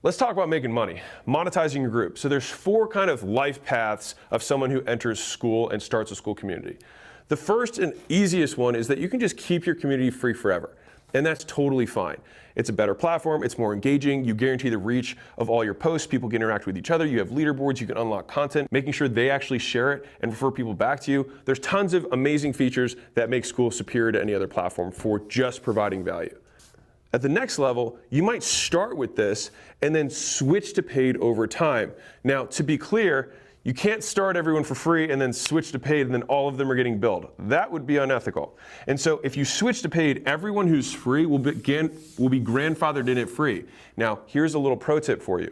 Let's talk about making money, monetizing your group. So there's 4 kind of life paths of someone who enters Skool and starts a Skool community. The first and easiest one is that you can just keep your community free forever. And that's totally fine. It's a better platform, it's more engaging, you guarantee the reach of all your posts, people can interact with each other, you have leaderboards, you can unlock content, making sure they actually share it and refer people back to you. There's tons of amazing features that make Skool superior to any other platform for just providing value. At the next level, you might start with this and then switch to paid over time. Now, to be clear, you can't start everyone for free and then switch to paid and then all of them are getting billed. That would be unethical. And so if you switch to paid, everyone who's free will be grandfathered in at free. Now, here's a little pro tip for you.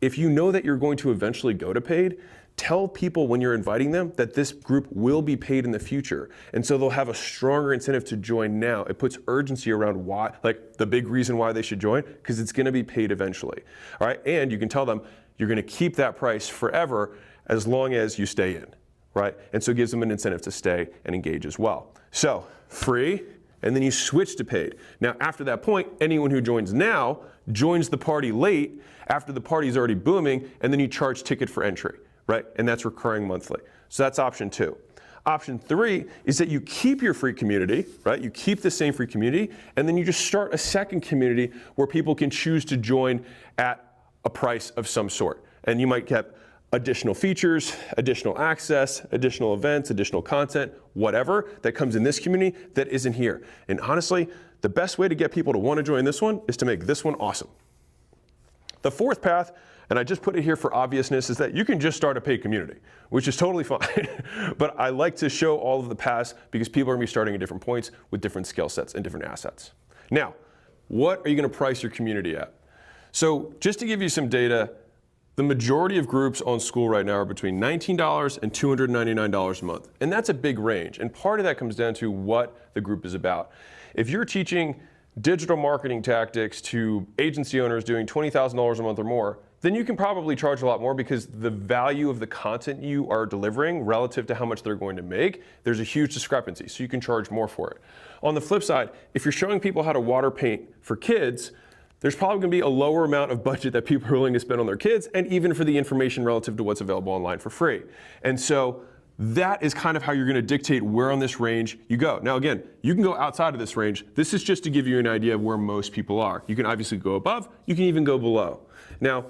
If you know that you're going to eventually go to paid, tell people when you're inviting them that this group will be paid in the future. And so they'll have a stronger incentive to join now. It puts urgency around why, like the big reason why they should join, because it's gonna be paid eventually. All right, and you can tell them you're gonna keep that price forever as long as you stay in, right? And so it gives them an incentive to stay and engage as well. So free, and then you switch to paid. Now after that point, anyone who joins now joins the party late after the party's already booming, and then you charge ticket for entry. Right? And that's recurring monthly. So that's option 2. Option 3 is that you keep your free community, right? You keep the same free community, and then you just start a second community where people can choose to join at a price of some sort. And you might get additional features, additional access, additional events, additional content, whatever that comes in this community that isn't here. And honestly, the best way to get people to want to join this one is to make this one awesome. The fourth path, and I just put it here for obviousness, is that you can just start a paid community, which is totally fine. But I like to show all of the paths because people are going to be starting at different points with different skill sets and different assets. Now, what are you going to price your community at? So just to give you some data, the majority of groups on Skool right now are between $19 and $299 a month. And that's a big range. And part of that comes down to what the group is about. If you're teaching digital marketing tactics to agency owners doing $20,000 a month or more, then you can probably charge a lot more because the value of the content you are delivering relative to how much they're going to make, there's a huge discrepancy, so you can charge more for it. On the flip side, if you're showing people how to water paint for kids, there's probably going to be a lower amount of budget that people are willing to spend on their kids, and even for the information relative to what's available online for free. And so that is kind of how you're going to dictate where on this range you go. Now again, you can go outside of this range. This is just to give you an idea of where most people are. You can obviously go above, you can even go below. Now,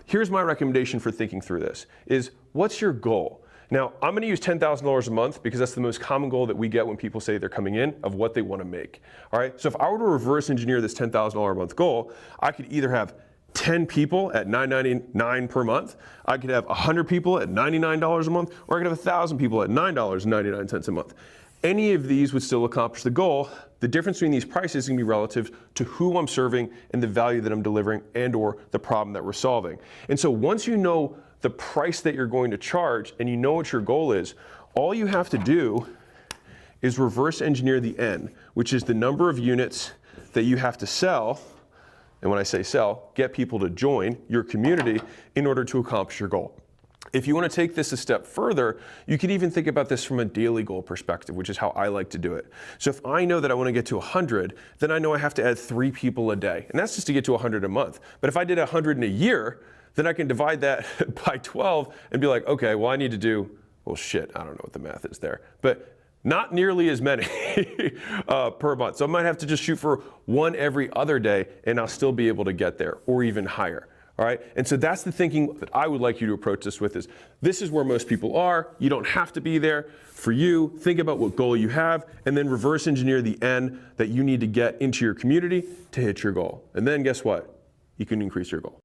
here's my recommendation for thinking through this, is what's your goal? Now, I'm going to use $10,000 a month because that's the most common goal that we get when people say they're coming in of what they want to make. All right, so if I were to reverse engineer this $10,000 a month goal, I could either have 10 people at $9.99 per month, I could have 100 people at $99 a month, or I could have 1,000 people at $9.99 a month. Any of these would still accomplish the goal. The difference between these prices is going to be relative to who I'm serving and the value that I'm delivering and or the problem that we're solving. And so once you know the price that you're going to charge and you know what your goal is, all you have to do is reverse engineer the N, which is the number of units that you have to sell. And when I say sell, get people to join your community in order to accomplish your goal. If you want to take this a step further, you could even think about this from a daily goal perspective, which is how I like to do it. So if I know that I want to get to 100, then I know I have to add 3 people a day. And that's just to get to 100 a month. But if I did 100 in a year, then I can divide that by 12 and be like, okay, well I need to do, well shit, I don't know what the math is there. But not nearly as many per month. So I might have to just shoot for 1 every other day and I'll still be able to get there or even higher. All right, and so that's the thinking that I would like you to approach this with is, this is where most people are. You don't have to be there. For you, think about what goal you have and then reverse engineer the N that you need to get into your community to hit your goal. And then guess what? You can increase your goal.